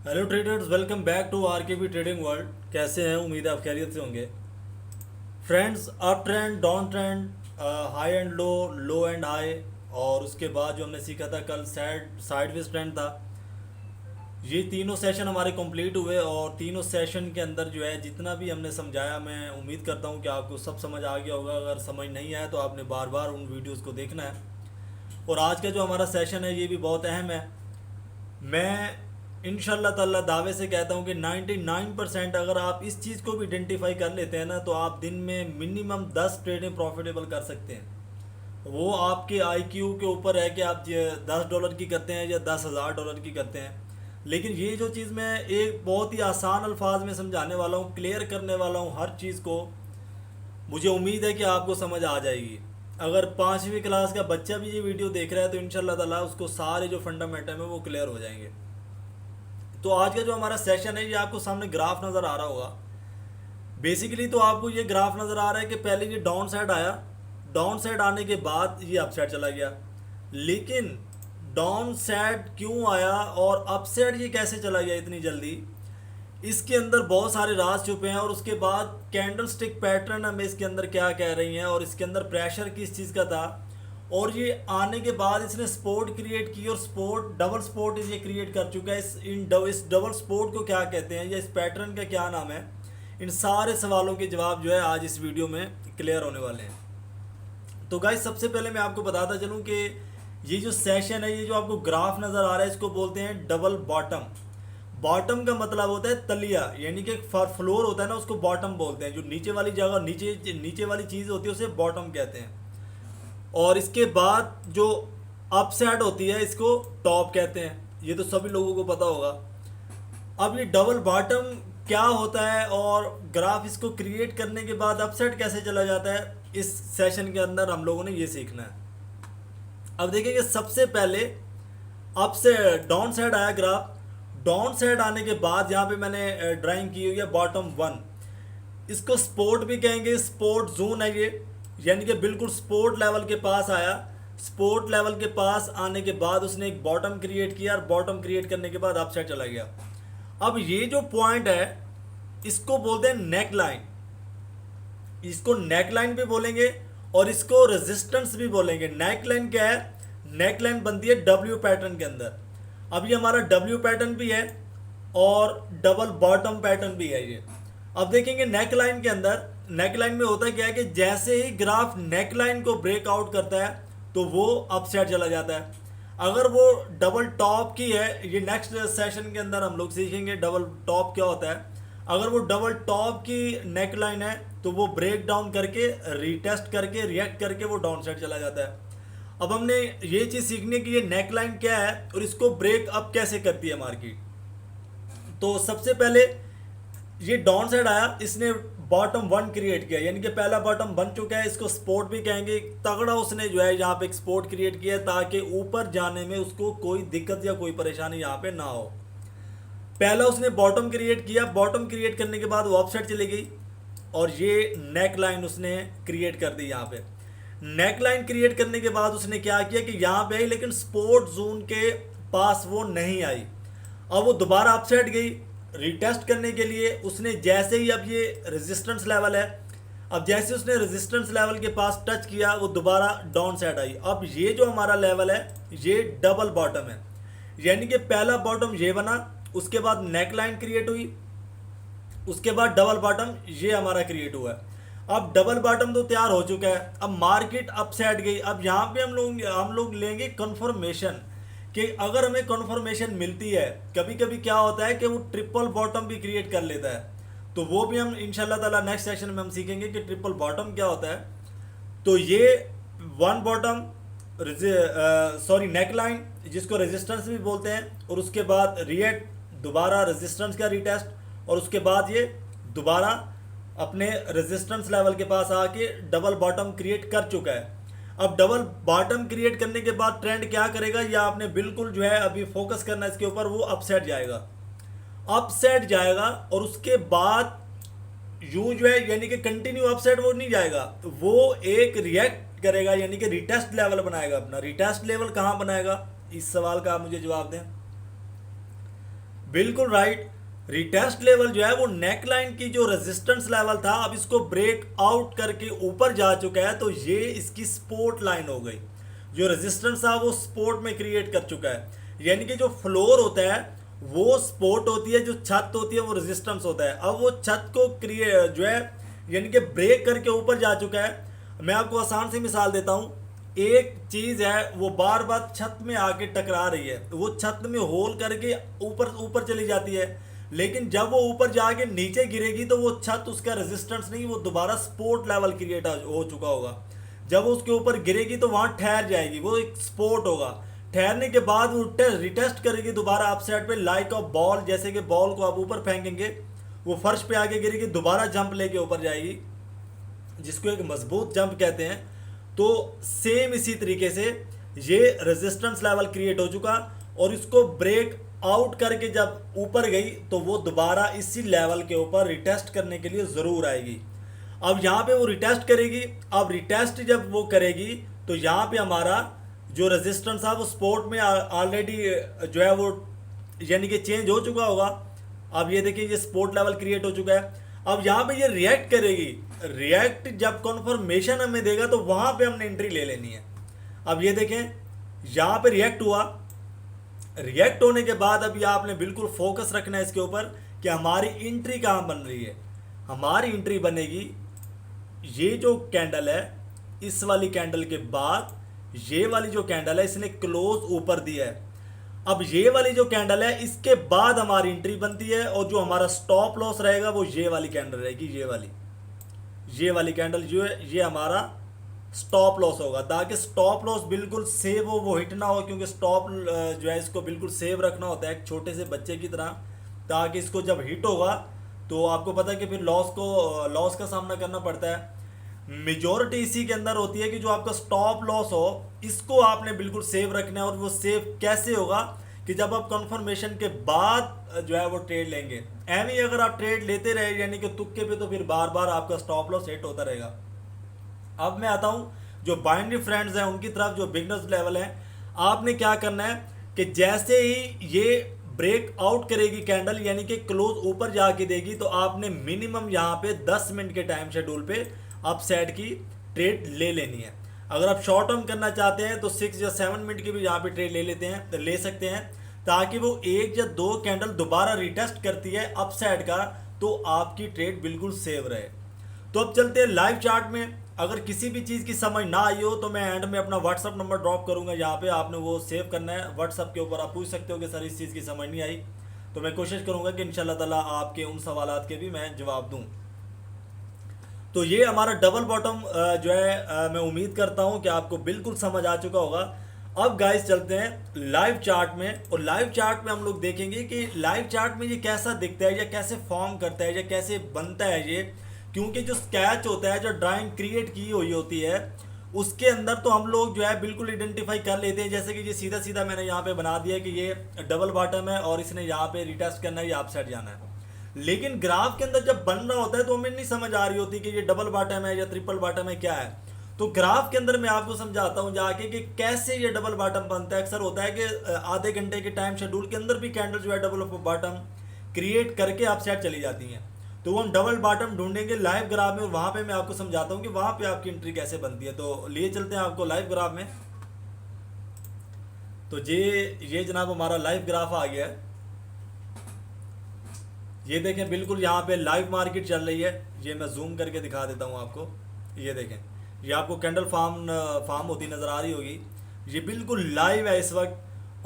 Hello traders, welcome back to RKB trading world. कैसे हैं? उम्मीद है आप खैरियत से होंगे। Friends, up trend, down trend, high and low, low and high, और उसके बाद जो हमने सीखा था कल साइडवेज ट्रेंड था। ये तीनों सेशन हमारे कंप्लीट हुए और तीनों सेशन के अंदर जो है जितना भी हमने समझाया, मैं उम्मीद करता हूँ कि आपको सब समझ आ गया होगा। अगर समझ नहीं आया तो आपने बार बार उन वीडियोस को देखना है। और आज का जो हमारा सेशन है ये भी बहुत अहम है। मैं इंशाल्लाह ताला दावे से कहता हूँ कि 99% अगर आप इस चीज़ को भी आइडेंटिफाई कर लेते हैं ना, तो आप दिन में मिनिमम 10 ट्रेडें प्रॉफिटेबल कर सकते हैं। वो आपके आईक्यू के ऊपर है कि आप $10 की करते हैं या $10,000 की करते हैं। लेकिन ये जो चीज़ मैं एक बहुत ही आसान अल्फाज में समझाने वाला हूँ, क्लियर करने वाला हूँ हर चीज़ को, मुझे उम्मीद है कि आपको समझ आ जाएगी। अगर 5वीं क्लास का बच्चा भी ये वीडियो देख रहा है तो इंशाल्लाह ताला उसको सारे जो फंडामेंटल है वो क्लियर हो जाएंगे। तो आज का जो हमारा सेशन है ये आपको सामने ग्राफ नज़र आ रहा होगा। बेसिकली तो आपको ये ग्राफ नज़र आ रहा है कि पहले ये डाउन साइड आया, डाउन साइड आने के बाद ये अप साइड चला गया। लेकिन डाउन साइड क्यों आया और अप साइड ये कैसे चला गया इतनी जल्दी, इसके अंदर बहुत सारे राज छुपे हैं। और उसके बाद कैंडल स्टिक पैटर्न हमें इसके अंदर क्या कह रही हैं, और इसके अंदर प्रेशर किस चीज़ का था। और ये आने के बाद इसने स्पोर्ट क्रिएट की, और स्पोर्ट डबल स्पोर्ट ये क्रिएट कर चुका है। इस डबल स्पोर्ट को क्या कहते हैं या इस पैटर्न का क्या नाम है, इन सारे सवालों के जवाब जो है आज इस वीडियो में क्लियर होने वाले हैं। तो गाइस, सबसे पहले मैं आपको बताता चलूँ कि ये जो सेशन है, ये जो आपको ग्राफ नज़र आ रहा है, इसको बोलते हैं डबल बॉटम। बॉटम का मतलब होता है तलिया, यानी कि फ्लोर होता है ना, उसको बॉटम बोलते हैं। जो नीचे वाली जगह, नीचे नीचे वाली चीज़ होती है उसे बॉटम कहते हैं। और इसके बाद जो अप साइड होती है इसको टॉप कहते हैं। ये तो सभी लोगों को पता होगा। अब ये डबल बॉटम क्या होता है और ग्राफ इसको क्रिएट करने के बाद अप साइड कैसे चला जाता है, इस सेशन के अंदर हम लोगों ने ये सीखना है। अब देखिए, सबसे पहले अप से डाउन साइड आया ग्राफ। डाउन साइड आने के बाद यहाँ पे मैंने ड्राइंग की हुई है बॉटम 1। इसको स्पोर्ट भी कहेंगे, स्पोर्ट जोन है ये, यानी कि बिल्कुल स्पोर्ट लेवल के पास आया। स्पोर्ट लेवल के पास आने के बाद उसने एक बॉटम क्रिएट किया, और बॉटम क्रिएट करने के बाद अप साइड चला गया। अब ये जो पॉइंट है इसको बोलते हैं नेक लाइन। इसको नेक लाइन भी बोलेंगे और इसको रेजिस्टेंस भी बोलेंगे। नेक लाइन क्या है? नेक लाइन बनती है डब्ल्यू पैटर्न के अंदर। अब ये हमारा डब्ल्यू पैटर्न भी है और डबल बॉटम पैटर्न भी है ये। अब देखेंगे नेक लाइन के अंदर, नेक लाइन में होता क्या है कि जैसे ही ग्राफ नेक लाइन को ब्रेकआउट करता है तो वो अप साइड चला जाता है। अगर वो डबल टॉप की है, ये नेक्स्ट सेशन के अंदर हम लोग सीखेंगे डबल टॉप क्या होता है। अगर वो डबल टॉप की नेक लाइन है तो वो ब्रेक डाउन करके, रीटेस्ट करके, रिएक्ट करके वो डाउन साइड चला जाता है। अब हमने ये चीज़ सीखनी है कि ये नेक लाइन क्या है और इसको ब्रेक अप कैसे करती है मार्केट। तो सबसे पहले ये डाउन साइड आया, इसने बॉटम 1 क्रिएट किया, यानी कि पहला बॉटम बन चुका है। इसको स्पोर्ट भी कहेंगे। तगड़ा उसने जो है यहाँ पे एक स्पोर्ट क्रिएट किया ताकि ऊपर जाने में उसको कोई दिक्कत या कोई परेशानी यहाँ पे ना हो। पहला उसने बॉटम क्रिएट किया, बॉटम क्रिएट करने के बाद वो अप साइड चली गई और ये नेक लाइन उसने क्रिएट कर दी। यहाँ पे नेक लाइन क्रिएट करने के बाद उसने क्या किया कि यहाँ पे आई, लेकिन स्पोर्ट जोन के पास वो नहीं आई। अब वो दोबारा अप साइड गई रिटेस्ट करने के लिए। उसने जैसे ही, अब ये रेजिस्टेंस लेवल है, अब जैसे उसने रेजिस्टेंस लेवल के पास टच किया वो दोबारा डाउन साइड आई। अब ये जो हमारा लेवल है ये डबल बॉटम है, यानी कि पहला बॉटम ये बना, उसके बाद नेक लाइन क्रिएट हुई, उसके बाद डबल बॉटम ये हमारा क्रिएट हुआ है। अब डबल बॉटम तो तैयार हो चुका है। अब मार्केट अप साइड गई। अब यहाँ पे हम लोग लेंगे कंफर्मेशन कि अगर हमें कंफर्मेशन मिलती है, कभी कभी क्या होता है कि वो ट्रिपल बॉटम भी क्रिएट कर लेता है, तो वो भी हम इंशाल्लाह ताला नेक्स्ट सेशन में हम सीखेंगे कि ट्रिपल बॉटम क्या होता है। तो ये one bottom, sorry neck line, जिसको रेजिस्टेंस भी बोलते हैं, और उसके बाद रिएक्ट, दोबारा रेजिस्टेंस का रिटेस्ट, और उसके बाद ये दोबारा अपने रेजिस्टेंस लेवल के पास आके डबल बॉटम क्रिएट कर चुका है। अब डबल बॉटम क्रिएट करने के बाद ट्रेंड क्या करेगा, या आपने बिल्कुल जो है अभी फोकस करना है इसके ऊपर, वो अप साइड जाएगा, अप साइड जाएगा। और उसके बाद यूं जो है, यानी कि कंटिन्यू अप साइड वो नहीं जाएगा, तो वो एक रिएक्ट करेगा, यानी कि रिटेस्ट लेवल बनाएगा अपना। रिटेस्ट लेवल कहाँ बनाएगा, इस सवाल का आप मुझे जवाब दें। बिल्कुल राइट। रिटेस्ट लेवल जो है वो नेक लाइन की जो रेजिस्टेंस लेवल था, अब इसको ब्रेक आउट करके ऊपर जा चुका है, तो ये इसकी सपोर्ट लाइन हो गई। जो रेजिस्टेंस था वो सपोर्ट में क्रिएट कर चुका है। यानी कि जो फ्लोर होता है वो सपोर्ट होती है, जो छत होती है वो रेजिस्टेंस होता है। अब वो छत को क्रिएट जो है यानी कि ब्रेक करके ऊपर जा चुका है। मैं आपको आसान सी मिसाल देता हूँ। एक चीज है वो बार बार छत में आके टकरा रही है, तो वो छत में होल करके ऊपर ऊपर चली जाती है, लेकिन जब वो ऊपर जाके नीचे गिरेगी तो वो छत उसका रेजिस्टेंस नहीं, वो दोबारा सपोर्ट लेवल क्रिएट हो चुका होगा। जब वो उसके ऊपर गिरेगी तो वहां ठहर जाएगी, वो एक सपोर्ट होगा। ठहरने के बाद वो रिटेस्ट करेगी दोबारा अपसाइड पे, लाइक ऑफ बॉल, जैसे कि बॉल को आप ऊपर फेंकेंगे वो फर्श पे आके गिरेगी, दोबारा जंप लेके ऊपर जाएगी, जिसको एक मजबूत जंप कहते हैं। तो सेम इसी तरीके से ये रेजिस्टेंस लेवल क्रिएट हो चुका, और इसको ब्रेक आउट करके जब ऊपर गई तो वो दोबारा इसी लेवल के ऊपर रिटेस्ट करने के लिए ज़रूर आएगी। अब यहाँ पे वो रिटेस्ट करेगी। अब रिटेस्ट जब वो करेगी तो यहाँ पे हमारा जो रेजिस्टेंस था वो सपोर्ट में ऑलरेडी जो है वो यानी कि चेंज हो चुका होगा। अब ये देखिए ये सपोर्ट लेवल क्रिएट हो चुका है। अब यहाँ पे ये रिएक्ट करेगी। रिएक्ट जब कन्फर्मेशन हमें देगा तो वहां पे हमने एंट्री ले लेनी है। अब ये देखें यहाँ पे रिएक्ट हुआ। रिएक्ट होने के बाद अभी आपने बिल्कुल फोकस रखना है इसके ऊपर कि हमारी एंट्री कहाँ बन रही है। हमारी एंट्री बनेगी ये जो कैंडल है, इस वाली कैंडल के बाद ये वाली जो कैंडल है इसने क्लोज ऊपर दिया है। अब ये वाली जो कैंडल है इसके बाद हमारी एंट्री बनती है, और जो हमारा स्टॉप लॉस रहेगा वो ये वाली कैंडल रहेगी। ये वाली कैंडल जो है ये हमारा स्टॉप लॉस होगा, ताकि स्टॉप लॉस बिल्कुल सेव हो, वो हिट ना हो, क्योंकि स्टॉप जो है इसको बिल्कुल सेव रखना होता है एक छोटे से बच्चे की तरह, ताकि इसको जब हिट होगा तो आपको पता है कि फिर लॉस का सामना करना पड़ता है। मेजोरिटी इसी के अंदर होती है कि जो आपका स्टॉप लॉस हो इसको आपने बिल्कुल सेव रखना है। और वो सेव कैसे होगा कि जब आप कंफर्मेशन के बाद जो है वो ट्रेड लेंगे। एम ही अगर आप ट्रेड लेते रहे यानी कि तुक्के पे, तो फिर बार बार आपका स्टॉप लॉस हिट होता रहेगा। अब मैं आता हूं जो बाइनरी फ्रेंड्स हैं उनकी तरफ, जो बिगनर्स लेवल है। आपने क्या करना है कि जैसे ही ये ब्रेक आउट करेगी कैंडल यानी कि क्लोज ऊपर जाके देगी, तो आपने मिनिमम यहाँ पे 10 मिनट के टाइम शेड्यूल पे अपसाइड की ट्रेड ले लेनी है। अगर आप शॉर्ट टर्म करना चाहते हैं तो 6 या 7 मिनट की भी यहाँ पे ट्रेड ले सकते हैं, ताकि वो 1 या 2 कैंडल दोबारा रिटेस्ट करती है अपसाइड का, तो आपकी ट्रेड बिल्कुल सेव रहे। तो अब चलते हैं लाइव चार्ट में। अगर किसी भी चीज़ की समझ ना आई हो तो मैं एंड में अपना व्हाट्सअप नंबर ड्रॉप करूंगा, यहाँ पे आपने वो सेव करना है। व्हाट्सअप के ऊपर आप पूछ सकते हो कि सर इस चीज़ की समझ नहीं आई, तो मैं कोशिश करूंगा कि इंशाल्लाह ताला आपके उन सवालात के भी मैं जवाब दूं। तो ये हमारा डबल बॉटम जो है मैं उम्मीद करता हूँ कि आपको बिल्कुल समझ आ चुका होगा। अब गाइस चलते हैं लाइव चार्ट में, और लाइव चार्ट में हम लोग देखेंगे कि लाइव चार्ट में ये कैसा दिखता है, या कैसे फॉर्म करता है, या कैसे बनता है ये। क्योंकि जो स्केच होता है, जो ड्राइंग क्रिएट की हुई होती है, उसके अंदर तो हम लोग जो है बिल्कुल आइडेंटिफाई कर लेते हैं। जैसे कि ये सीधा सीधा मैंने यहाँ पे बना दिया कि ये डबल बॉटम है और इसने यहाँ पे रिटेस्ट करना है या अपसाइड जाना है। लेकिन ग्राफ के अंदर जब बन रहा होता है तो हमें नहीं समझ आ रही होती कि ये डबल बॉटम है या ट्रिपल बॉटम है, क्या है। तो ग्राफ के अंदर मैं आपको समझाता हूं जाके कि कैसे ये डबल बॉटम बनता है। अक्सर होता है कि आधे घंटे के टाइम शेड्यूल के अंदर भी कैंडल जो है डबल बॉटम क्रिएट करके अपसाइड चली जाती हैं। तो वो हम डबल बॉटम ढूंढेंगे लाइव ग्राफ में, और वहां पे मैं आपको समझाता हूं कि वहां पे आपकी एंट्री कैसे बनती है। तो लिए चलते हैं आपको लाइव ग्राफ में। तो ये जनाब हमारा लाइव ग्राफ आ गया है। ये देखें बिल्कुल यहाँ पे लाइव मार्केट चल रही है। ये मैं जूम करके दिखा देता हूँ आपको। ये देखें, ये आपको कैंडल फार्म होती नज़र आ रही होगी। ये बिल्कुल लाइव है इस वक्त,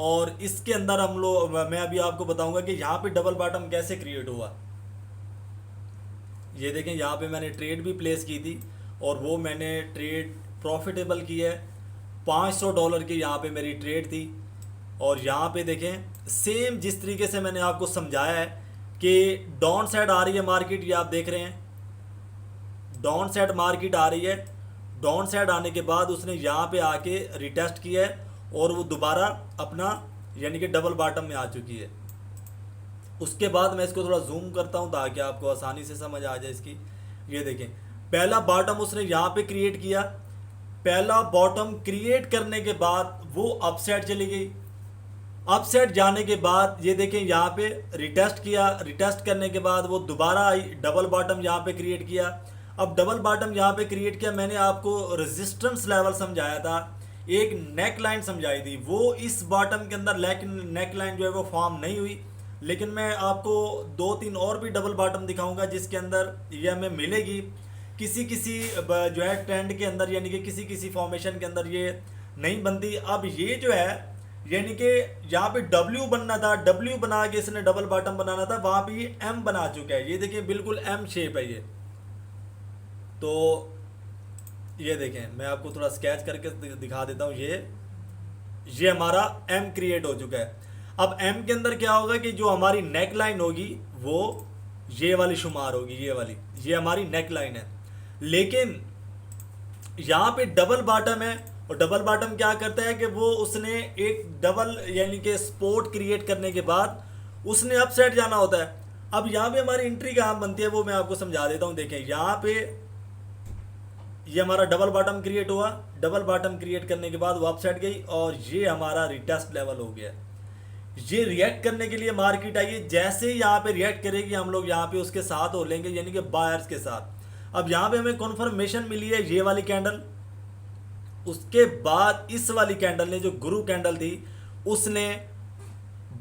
और इसके अंदर मैं अभी आपको बताऊंगा कि यहाँ पे डबल बॉटम कैसे क्रिएट हुआ। ये देखें यहाँ पे मैंने ट्रेड भी प्लेस की थी, और वो मैंने ट्रेड प्रॉफिटेबल की है। $500 की यहाँ पे मेरी ट्रेड थी। और यहाँ पे देखें सेम जिस तरीके से मैंने आपको समझाया है कि डाउन साइड आ रही है मार्केट, ये आप देख रहे हैं डाउन साइड मार्केट आ रही है। डाउन साइड आने के बाद उसने यहाँ पे आके रिटेस्ट किया है, और वो दोबारा अपना यानी कि डबल बॉटम में आ चुकी है। उसके बाद मैं इसको थोड़ा जूम करता हूँ ताकि आपको आसानी से समझ आ जाए इसकी। ये देखें पहला बॉटम उसने यहाँ पे क्रिएट किया। पहला बॉटम क्रिएट करने के बाद वो अपसाइड चली गई। अपसेट जाने के बाद ये देखें यहाँ पे रिटेस्ट किया, रिटेस्ट करने के बाद वो दोबारा आई, डबल बॉटम यहाँ पे क्रिएट किया। अब डबल बॉटम यहाँ पे क्रिएट किया, मैंने आपको रेजिस्टेंस लेवल समझाया था, एक नेक लाइन समझाई थी, वो इस बॉटम के अंदर नेक लाइन जो है वो फॉर्म नहीं हुई। लेकिन मैं आपको 2-3 और भी डबल बॉटम दिखाऊंगा जिसके अंदर ये हमें मिलेगी किसी किसी जो है ट्रेंड के अंदर, यानी कि किसी किसी फॉर्मेशन के अंदर ये नहीं बनती। अब ये जो है यानी कि यहाँ पे डब्ल्यू बनना था, डब्ल्यू बना के इसने डबल बॉटम बनाना था, वहां पे ये एम बना चुका है। ये देखिए बिल्कुल एम शेप है ये। तो ये देखें, मैं आपको थोड़ा स्केच करके दिखा देता हूँ। ये हमारा एम क्रिएट हो चुका है। अब एम के अंदर क्या होगा कि जो हमारी नेक लाइन होगी वो ये वाली शुमार होगी, ये वाली, ये हमारी नेक लाइन है। लेकिन यहाँ पे डबल बॉटम है, और डबल बॉटम क्या करता है कि वो उसने एक डबल यानी कि सपोर्ट क्रिएट करने के बाद उसने अप साइड जाना होता है। अब यहाँ पे हमारी एंट्री कहाँ बनती है वो मैं आपको समझा देता हूँ। देखें यहाँ पे ये हमारा डबल बॉटम क्रिएट हुआ, डबल बॉटम क्रिएट करने के बाद वो अप साइड गई और ये हमारा रिटेस्ट लेवल हो गया। ये रिएक्ट करने के लिए मार्केट आई है, जैसे ही यहाँ पे रिएक्ट करेगी हम लोग यहाँ पे उसके साथ हो लेंगे, यानी कि बायर्स के साथ। अब यहाँ पे हमें कॉन्फर्मेशन मिली है ये वाली कैंडल, उसके बाद इस वाली कैंडल ने, जो गुरु कैंडल थी, उसने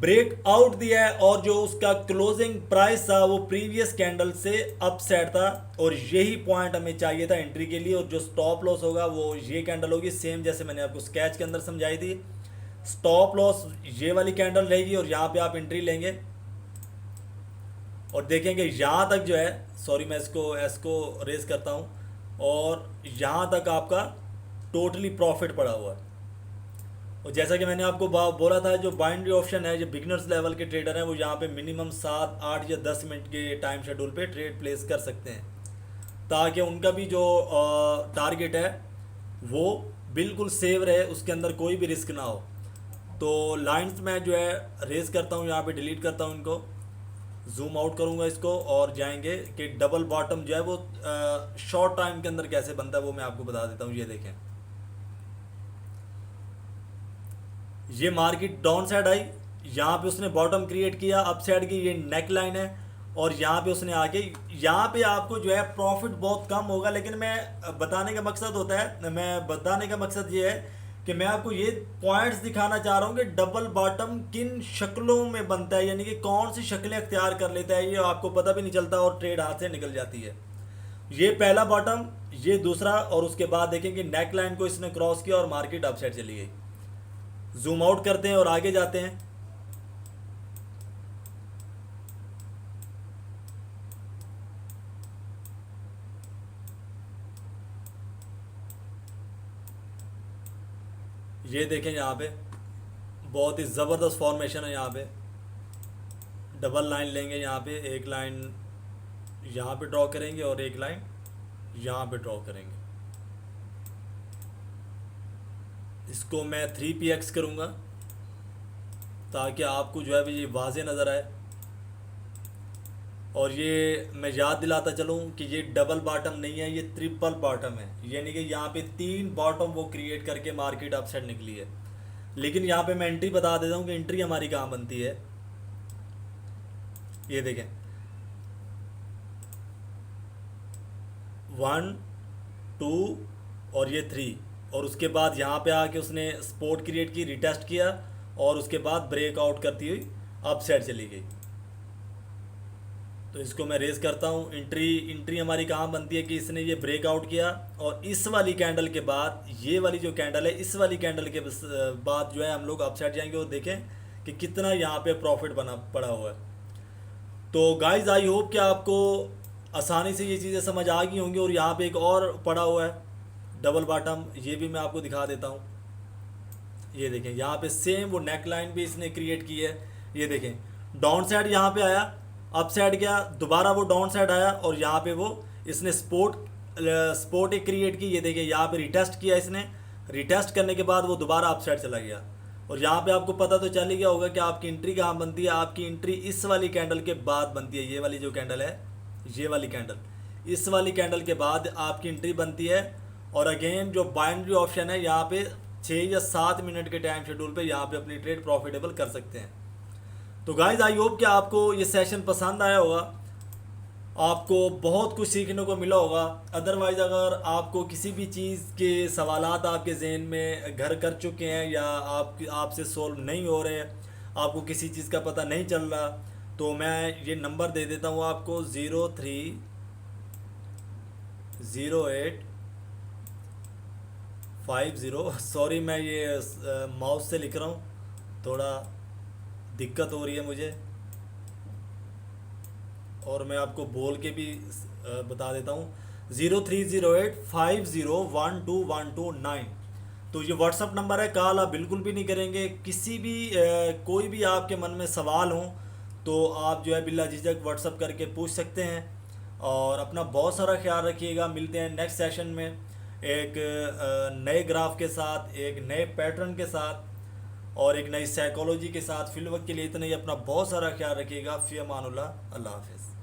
ब्रेक आउट दिया है और जो उसका क्लोजिंग प्राइस था वो प्रीवियस कैंडल से अपसाइड था, और यही पॉइंट हमें चाहिए था एंट्री के लिए। और जो स्टॉप लॉस होगा वो ये कैंडल होगी, सेम जैसे मैंने आपको स्केच के अंदर समझाई थी। स्टॉप लॉस ये वाली कैंडल रहेगी और यहाँ पे आप एंट्री लेंगे और देखेंगे यहाँ तक जो है, सॉरी मैं इसको रेज करता हूँ, और यहाँ तक आपका टोटली प्रॉफिट पड़ा हुआ है। और जैसा कि मैंने आपको बोला था, जो बाइनरी ऑप्शन है, जो बिगनर्स लेवल के ट्रेडर हैं, वो यहाँ पे मिनिमम 7, 8 या 10 मिनट के टाइम शेड्यूल पे ट्रेड प्लेस कर सकते हैं, ताकि उनका भी जो टारगेट है वो बिल्कुल सेव रहे, उसके अंदर कोई भी रिस्क ना हो। तो लाइंस में जो है रेज करता हूँ, यहाँ पे डिलीट करता हूँ इनको, जूम आउट करूँगा इसको, और जाएंगे कि डबल बॉटम जो है वो शॉर्ट टाइम के अंदर कैसे बनता है वो मैं आपको बता देता हूँ। ये देखें, ये मार्केट डाउन साइड आई, यहाँ पे उसने बॉटम क्रिएट किया, अप साइड की ये नेक लाइन है, और यहाँ पे उसने आके, यहाँ पे आपको जो है प्रॉफिट बहुत कम होगा। लेकिन मैं बताने का मकसद होता है, मैं बताने का मकसद ये है कि मैं आपको ये पॉइंट्स दिखाना चाह रहा हूँ कि डबल बॉटम किन शक्लों में बनता है, यानी कि कौन सी शक्लें अख्तियार कर लेता है, ये आपको पता भी नहीं चलता और ट्रेड हाथ से निकल जाती है। ये पहला बॉटम, ये दूसरा, और उसके बाद देखेंगे नेक लाइन को इसने क्रॉस किया और मार्केट अप साइड चली गई। जूम आउट करते हैं और आगे जाते हैं। ये देखें, यहाँ पे बहुत ही ज़बरदस्त फॉर्मेशन है। यहाँ पे डबल लाइन लेंगे, यहाँ पे एक लाइन यहाँ पे ड्रॉ करेंगे और एक लाइन यहाँ पे ड्रॉ करेंगे। इसको मैं 3px करूँगा ताकि आपको जो है भी ये वाज़े नज़र आए। और ये मैं याद दिलाता चलूँ कि ये डबल बॉटम नहीं है, ये ट्रिपल बॉटम है, यानी कि यहाँ पे 3 बॉटम वो क्रिएट करके मार्केट अपसाइड निकली है। लेकिन यहाँ पे मैं एंट्री बता देता हूँ कि एंट्री हमारी कहाँ बनती है। ये देखें, 1, 2 और ये 3, और उसके बाद यहाँ पे आके उसने सपोर्ट क्रिएट की, रिटेस्ट किया, और उसके बाद ब्रेकआउट करती हुई अपसाइड चली गई। तो इसको मैं रेज करता हूँ। एंट्री हमारी कहाँ बनती है कि इसने ये ब्रेकआउट किया, और इस वाली कैंडल के बाद, ये वाली जो कैंडल है, इस वाली कैंडल के बाद जो है हम लोग अपसाइड जाएंगे और देखें कि कितना यहाँ पे प्रॉफिट बना पड़ा हुआ है। तो गाइज आई होप कि आपको आसानी से ये चीज़ें समझ आ गई होंगी। और यहाँ पे एक और पड़ा हुआ है डबल बॉटम, ये भी मैं आपको दिखा देता हूँ। ये देखें, यहाँ पे सेम वो नेक लाइन भी इसने क्रिएट की है। ये देखें, डाउन साइड यहाँ पे आया, अप साइड गया, दोबारा वो डाउन साइड आया, और यहाँ पे वो इसने सपोर्ट एक क्रिएट की। ये देखिए, यहाँ पे रिटेस्ट किया इसने, रिटेस्ट करने के बाद वो दोबारा अप साइड चला गया। और यहाँ पे आपको पता तो चल ही गया होगा कि आपकी एंट्री कहाँ बनती है। आपकी एंट्री इस वाली कैंडल के बाद बनती है। ये वाली जो कैंडल है, ये वाली कैंडल, इस वाली कैंडल के बाद आपकी एंट्री बनती है। और अगेन जो बाइनरी ऑप्शन है, यहाँ पे 6 या 7 मिनट के टाइम शेड्यूल पे यहाँ पे अपनी ट्रेड प्रॉफिटेबल कर सकते हैं। तो गाइज आई होप कि आपको ये सेशन पसंद आया होगा, आपको बहुत कुछ सीखने को मिला होगा। अदरवाइज़ अगर आपको किसी भी चीज़ के सवालात आपके जहन में घर कर चुके हैं या आपसे सोल्व नहीं हो रहे, आपको किसी चीज़ का पता नहीं चल रहा, तो मैं ये नंबर दे देता हूँ आपको 030850। सॉरी मैं ये माउस से लिख रहा हूँ, थोड़ा दिक्कत हो रही है मुझे, और मैं आपको बोल के भी बता देता हूँ 0308501212 तो ये व्हाट्सअप नंबर है। कॉल आप बिल्कुल भी नहीं करेंगे, किसी भी कोई भी आपके मन में सवाल हो तो आप जो है बिल्ला झिझक व्हाट्सअप करके पूछ सकते हैं। और अपना बहुत सारा ख्याल रखिएगा। मिलते हैं नेक्स्ट सेशन में एक नए ग्राफ के साथ, एक नए पैटर्न के साथ और एक नई साइकोलॉजी के साथ। फिल वक्त के लिए इतना ही। अपना बहुत सारा ख्याल रखिएगा। फ़ी अमानुल्लाह, अल्लाह हाफ़िज़।